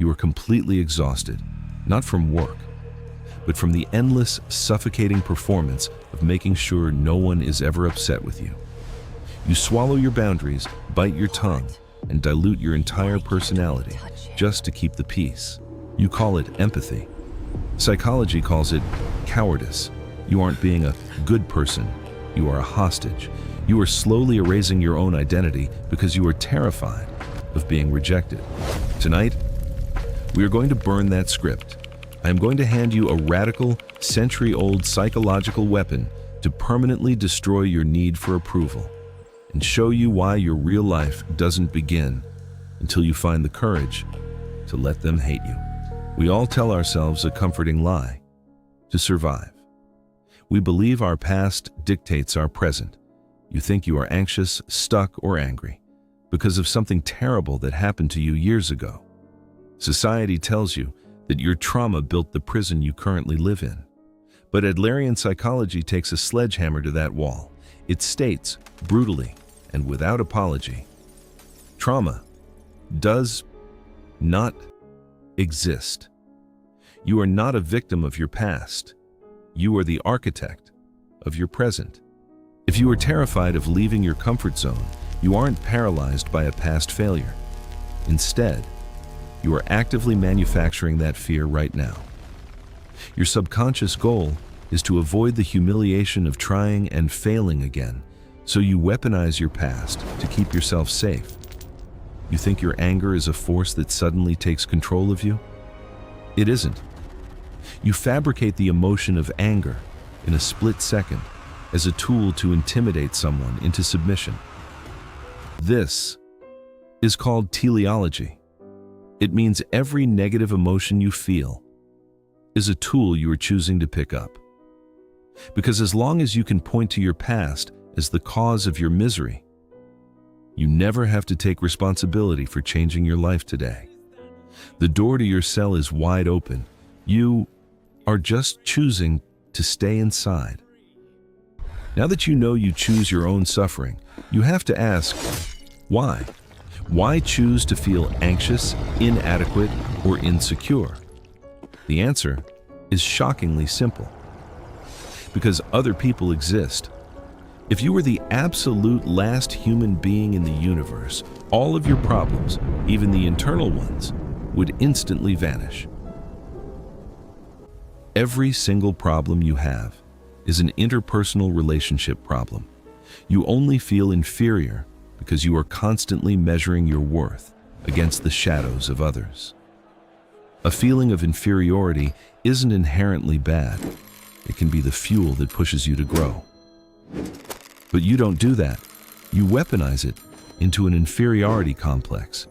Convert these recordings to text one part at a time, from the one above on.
you are completely exhausted, not from work, but from the endless, suffocating performance of making sure no one is ever upset with you. You swallow your boundaries, bite your tongue, and dilute your entire personality just to keep the peace. You call it empathy. Psychology calls it cowardice. You aren't being a good person, you are a hostage. You are slowly erasing your own identity because you are terrified of being rejected. Tonight, we are going to burn that script. I am going to hand you a radical, century-old psychological weapon to permanently destroy your need for approval and show you why your real life doesn't begin until you find the courage to let them hate you. We all tell ourselves a comforting lie to survive. We believe our past dictates our present. You think you are anxious, stuck, or angry because of something terrible that happened to you years ago. Society tells you that your trauma built the prison you currently live in. But Adlerian psychology takes a sledgehammer to that wall. It states, brutally and without apology, trauma does not exist. You are not a victim of your past. You are the architect of your present. If you are terrified of leaving your comfort zone, you aren't paralyzed by a past failure. Instead, you are actively manufacturing that fear right now. Your subconscious goal is to avoid the humiliation of trying and failing again, so you weaponize your past to keep yourself safe. You think your anger is a force that suddenly takes control of you? It isn't. You fabricate the emotion of anger in a split second as a tool to intimidate someone into submission. This is called teleology. It means every negative emotion you feel is a tool you are choosing to pick up. Because as long as you can point to your past as the cause of your misery, you never have to take responsibility for changing your life today. The door to your cell is wide open. You are just choosing to stay inside. Now that you know you choose your own suffering, you have to ask, why? Why choose to feel anxious, inadequate, or insecure? The answer is shockingly simple. Because other people exist. If you were the absolute last human being in the universe, all of your problems, even the internal ones, would instantly vanish. Every single problem you have is an interpersonal relationship problem. You only feel inferior because you are constantly measuring your worth against the shadows of others. A feeling of inferiority isn't inherently bad. It can be the fuel that pushes you to grow. But you don't do that. You weaponize it into an inferiority complex.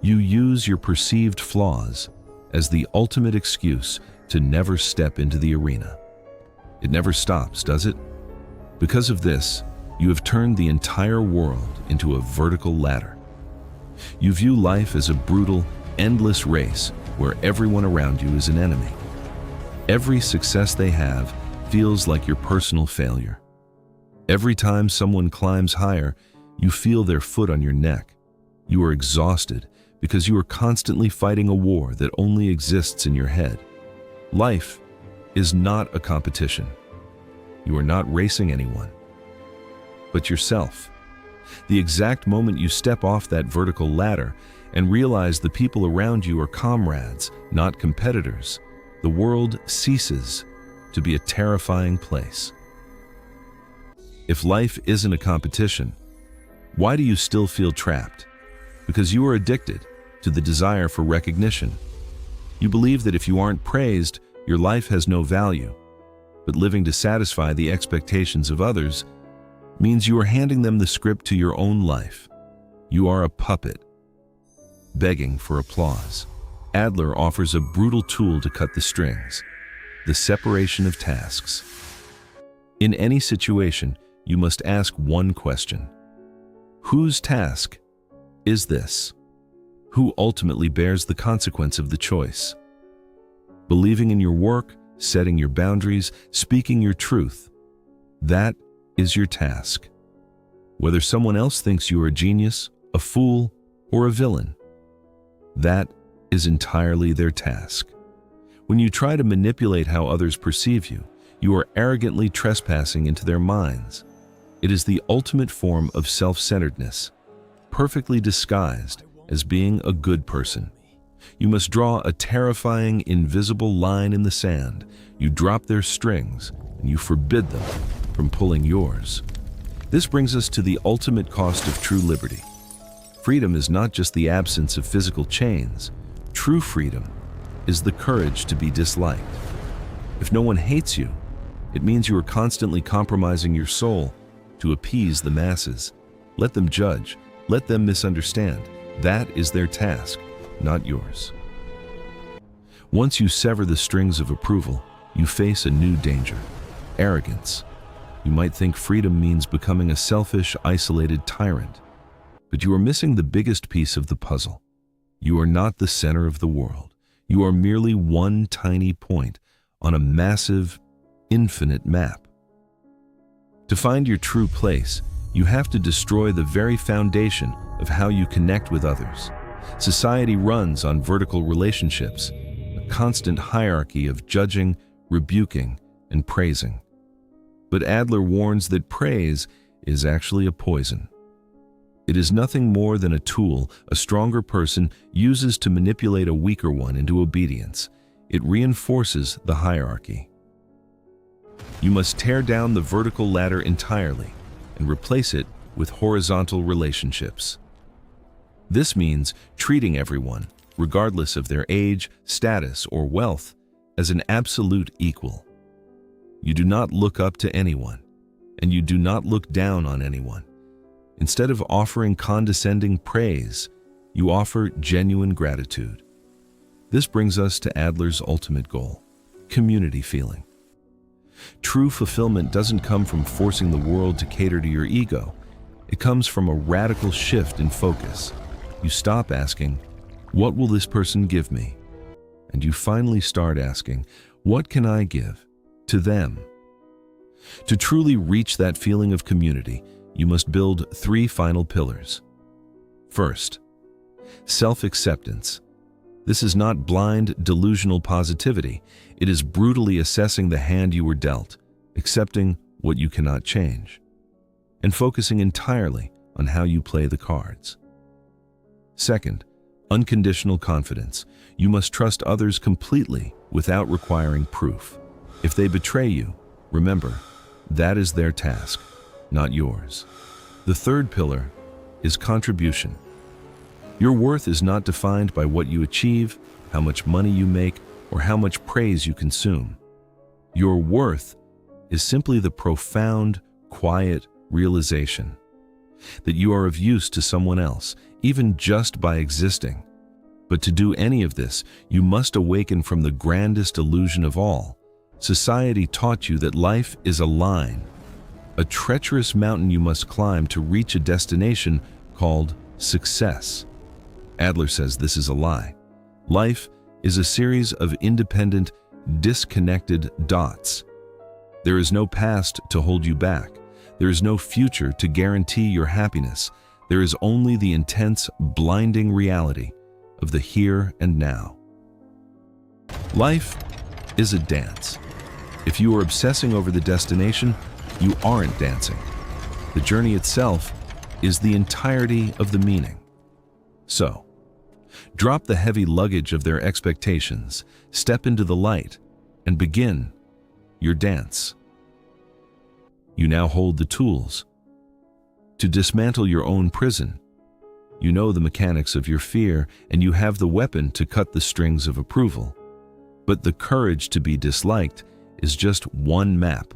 You use your perceived flaws as the ultimate excuse to never step into the arena. It never stops, does it? Because of this, you have turned the entire world into a vertical ladder. You view life as a brutal, endless race where everyone around you is an enemy. Every success they have feels like your personal failure. Every time someone climbs higher, you feel their foot on your neck. You are exhausted because you are constantly fighting a war that only exists in your head. Life is not a competition. You are not racing anyone, but yourself. The exact moment you step off that vertical ladder and realize the people around you are comrades, not competitors, the world ceases to be a terrifying place. If life isn't a competition, why do you still feel trapped? Because you are addicted to the desire for recognition. You believe that if you aren't praised, your life has no value. But living to satisfy the expectations of others means you are handing them the script to your own life. You are a puppet, begging for applause. Adler offers a brutal tool to cut the strings: the separation of tasks. In any situation, you must ask one question: whose task is this? Who ultimately bears the consequence of the choice? Believing in your work, setting your boundaries, speaking your truth, that is your task. Whether someone else thinks you are a genius, a fool, or a villain, that is entirely their task. When you try to manipulate how others perceive you, you are arrogantly trespassing into their minds. It is the ultimate form of self-centeredness, perfectly disguised as being a good person. You must draw a terrifying, invisible line in the sand. You drop their strings, and you forbid them from pulling yours. This brings us to the ultimate cost of true liberty. Freedom is not just the absence of physical chains. True freedom is the courage to be disliked. If no one hates you, it means you are constantly compromising your soul to appease the masses. Let them judge. Let them misunderstand. That is their task, not yours. Once you sever the strings of approval, you face a new danger: arrogance. You might think freedom means becoming a selfish, isolated tyrant, but you are missing the biggest piece of the puzzle. You are not the center of the world. You are merely one tiny point on a massive, infinite map. To find your true place, you have to destroy the very foundation of how you connect with others. Society runs on vertical relationships, a constant hierarchy of judging, rebuking, and praising. But Adler warns that praise is actually a poison. It is nothing more than a tool a stronger person uses to manipulate a weaker one into obedience. It reinforces the hierarchy. You must tear down the vertical ladder entirely and replace it with horizontal relationships. This means treating everyone, regardless of their age, status, or wealth, as an absolute equal. You do not look up to anyone, and you do not look down on anyone. Instead of offering condescending praise, you offer genuine gratitude. This brings us to Adler's ultimate goal: community feeling. True fulfillment doesn't come from forcing the world to cater to your ego. It comes from a radical shift in focus. You stop asking, "What will this person give me?" And you finally start asking, "What can I give to them?" To truly reach that feeling of community, you must build 3 final pillars. First, self-acceptance. This is not blind, delusional positivity. It is brutally assessing the hand you were dealt, accepting what you cannot change, and focusing entirely on how you play the cards. Second, unconditional confidence. You must trust others completely without requiring proof. If they betray you, remember, that is their task, not yours. The third pillar is contribution. Your worth is not defined by what you achieve, how much money you make, or how much praise you consume. Your worth is simply the profound, quiet realization that you are of use to someone else, even just by existing. But to do any of this, you must awaken from the grandest illusion of all. Society taught you that life is a line, a treacherous mountain you must climb to reach a destination called success. Adler says this is a lie. Life is a series of independent, disconnected dots. There is no past to hold you back. There is no future to guarantee your happiness. There is only the intense, blinding reality of the here and now. Life is a dance. If you are obsessing over the destination, you aren't dancing. The journey itself is the entirety of the meaning. So, drop the heavy luggage of their expectations, step into the light, and begin your dance. You now hold the tools to dismantle your own prison. You know the mechanics of your fear, and you have the weapon to cut the strings of approval. But the courage to be disliked is just one map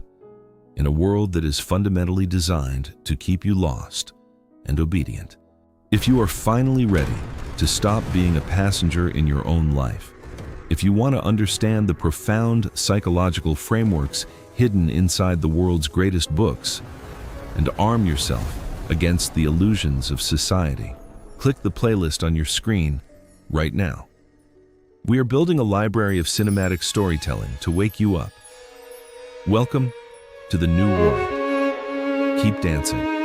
in a world that is fundamentally designed to keep you lost and obedient. If you are finally ready to stop being a passenger in your own life, if you want to understand the profound psychological frameworks hidden inside the world's greatest books, and arm yourself against the illusions of society, click the playlist on your screen right now. We are building a library of cinematic storytelling to wake you up. Welcome to the new world. Keep dancing.